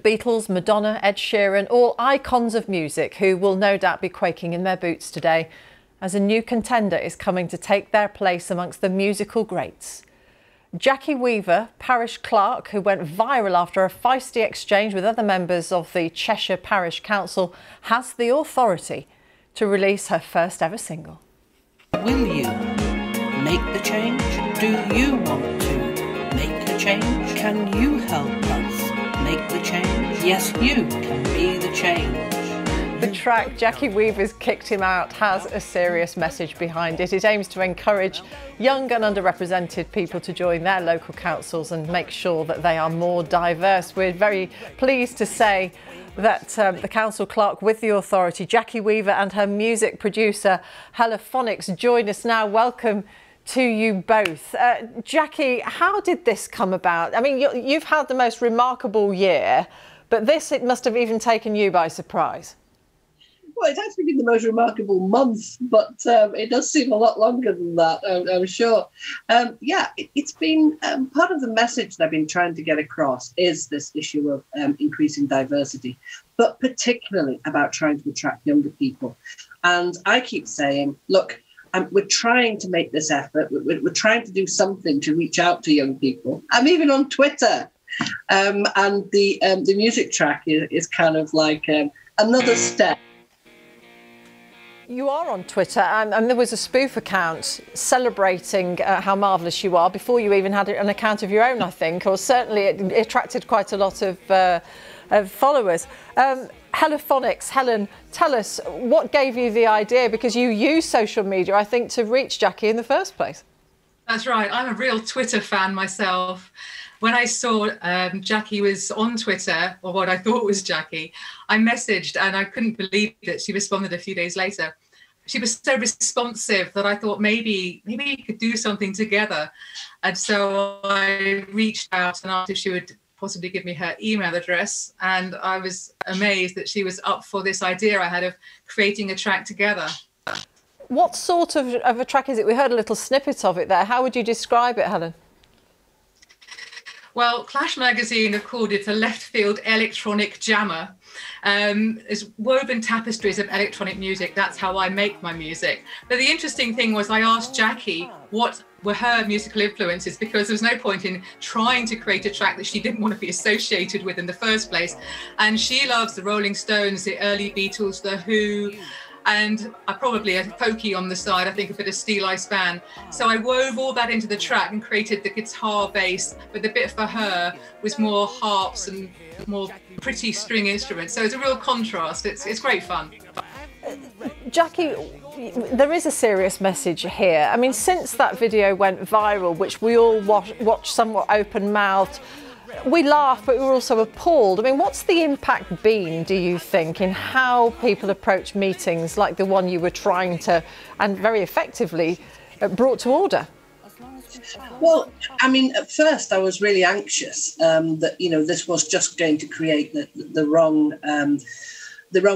Beatles, Madonna, Ed Sheeran, all icons of music who will no doubt be quaking in their boots today as a new contender is coming to take their place amongst the musical greats. Jackie Weaver, parish clerk who went viral after a feisty exchange with other members of the Cheshire Parish Council, has the authority to release her first ever single. Will you make the change? Do you want to make the change? Can you help us make the change? Yes, you can be the change. The track Jackie Weaver's Kicked Him Out has a serious message behind it. It aims to encourage young and underrepresented people to join their local councils and make sure that they are more diverse. We're very pleased to say that the council clerk with the authority, Jackie Weaver, and her music producer, Helefonix, join us now. Welcome to you both. Jackie, how did this come about? I mean, you've had the most remarkable year, but it must have even taken you by surprise. Well, it's actually been the most remarkable month, but it does seem a lot longer than that, I'm sure. It's been part of the message that I've been trying to get across is this issue of increasing diversity, but particularly about trying to attract younger people. And I keep saying, look, we're trying to make this effort. We're trying to do something to reach out to young people. I'm even on Twitter. And the music track is kind of like another step. You are on Twitter, and there was a spoof account celebrating how marvellous you are before you even had an account of your own, I think, or certainly it attracted quite a lot of followers. Helefonix, Helen, tell us, what gave you the idea? Because you use social media, I think, to reach Jackie in the first place. That's right. I'm a real Twitter fan myself. When I saw Jackie was on Twitter, or what I thought was Jackie, I messaged and I couldn't believe that she responded a few days later. She was so responsive that I thought maybe we could do something together. And so I reached out and asked if she would possibly give me her email address. And I was amazed that she was up for this idea I had of creating a track together. What sort of a track is it? We heard a little snippet of it there. How would you describe it, Helen? Well, Clash magazine have called it a left-field electronic jammer. It's woven tapestries of electronic music. That's how I make my music. But the interesting thing was I asked Jackie what were her musical influences, because there was no point in trying to create a track that she didn't want to be associated with in the first place. And she loves the Rolling Stones, the early Beatles, the Who, and probably a folky on the side, I think a bit of Steel Eye Span. So I wove all that into the track and created the guitar bass, but the bit for her was more harps and more pretty string instruments. So it's a real contrast. It's great fun. Jackie, there is a serious message here. I mean, since that video went viral, which we all watched somewhat open-mouthed, we laughed, but we were also appalled. I mean, what's the impact been, do you think, in how people approach meetings like the one you were trying to, and very effectively, brought to order? Well, I mean, at first I was really anxious that, this was just going to create the wrong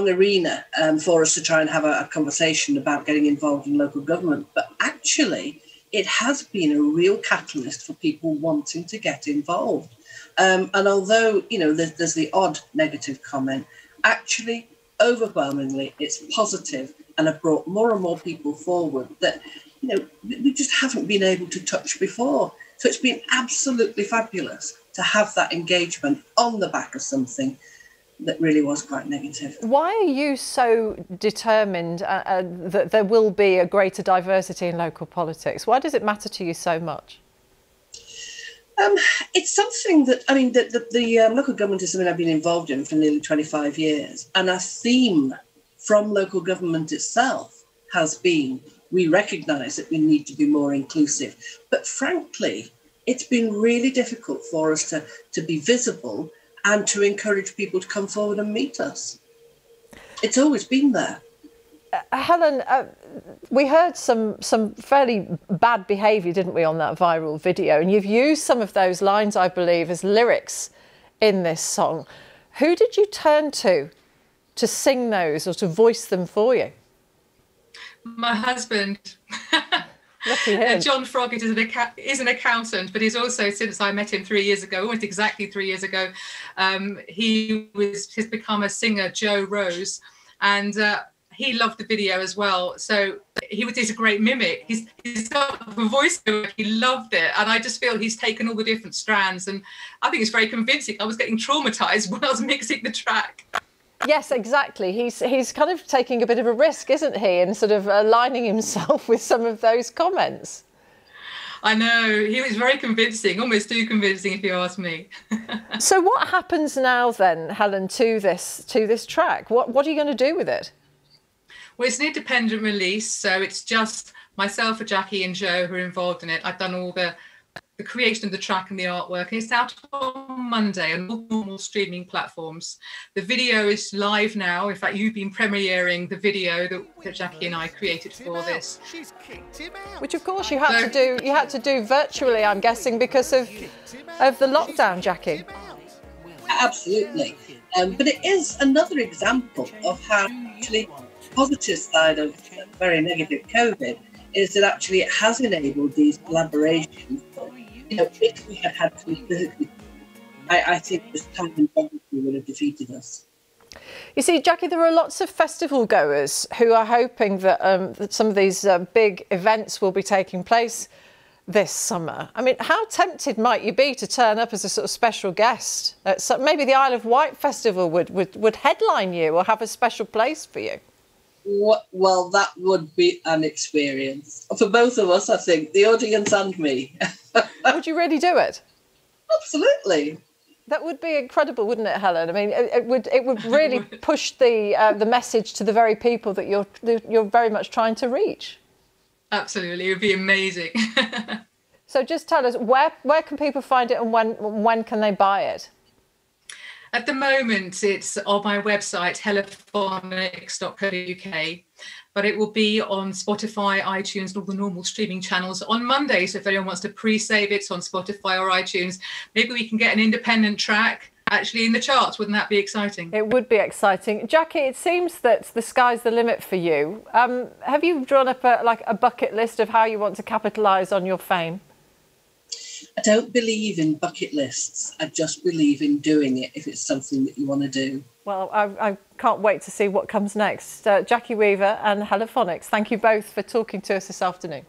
arena for us to try and have a conversation about getting involved in local government. But actually, it has been a real catalyst for people wanting to get involved. And although, there's the odd negative comment, actually, overwhelmingly, it's positive and have brought more and more people forward that, we just haven't been able to touch before. So it's been absolutely fabulous to have that engagement on the back of something that really was quite negative. Why are you so determined that there will be a greater diversity in local politics? Why does it matter to you so much? It's something that, the local government is something I've been involved in for nearly 25 years. And a theme from local government itself has been, we recognise that we need to be more inclusive. But frankly, it's been really difficult for us to be visible and to encourage people to come forward and meet us. It's always been there. Helen, we heard some fairly bad behaviour, didn't we, on that viral video? And you've used some of those lines, I believe, as lyrics in this song. Who did you turn to sing those or to voice them for you? My husband. Lucky him. John Froggatt is an accountant, but he's also, since I met him 3 years ago, almost exactly 3 years ago, has become a singer, Joe Rose, and he loved the video as well. So he's a great mimic. He's got a voice to it. He loved it, and I just feel he's taken all the different strands, and I think it's very convincing. I was getting traumatized when I was mixing the track. Yes, exactly. He's kind of taking a bit of a risk, isn't he, and sort of aligning himself with some of those comments. I know, he was very convincing, almost too convincing if you ask me. So what happens now then, Helen, to this track? What are you going to do with it? Well, it's an independent release, so it's just myself, Jackie and Joe who are involved in it. I've done all the creation of the track and the artwork, and it's out on Monday on all normal streaming platforms. The video is live now. In fact, you've been premiering the video that Jackie and I created for this. Which, of course, you had to do virtually, I'm guessing, because of the lockdown, Jackie. Absolutely. But it is another example of how actually positive side of very negative COVID is that actually it has enabled these collaborations. You know, if we had had to be physically, I think this time and geography would have defeated us. You see, Jackie, there are lots of festival goers who are hoping that some of these big events will be taking place this summer. I mean, how tempted might you be to turn up as a sort of special guest? Maybe the Isle of Wight Festival would headline you or have a special place for you. Well, that would be an experience for both of us, I think, the audience and me. Would you really do it? Absolutely. That would be incredible, wouldn't it, Helen? I mean, it would really push the message to the very people that you're very much trying to reach. Absolutely, it would be amazing. So just tell us, where can people find it, and when can they buy it? At the moment, it's on my website, helefonix.co.uk, but it will be on Spotify, iTunes, and all the normal streaming channels on Monday. So if anyone wants to pre-save it on Spotify or iTunes, maybe we can get an independent track actually in the charts. Wouldn't that be exciting? It would be exciting. Jackie, it seems that the sky's the limit for you. Have you drawn up a bucket list of how you want to capitalise on your fame? I don't believe in bucket lists. I just believe in doing it if it's something that you want to do. Well, I can't wait to see what comes next. Jackie Weaver and Helefonix, thank you both for talking to us this afternoon.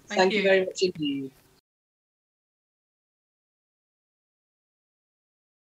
Thank you very much indeed.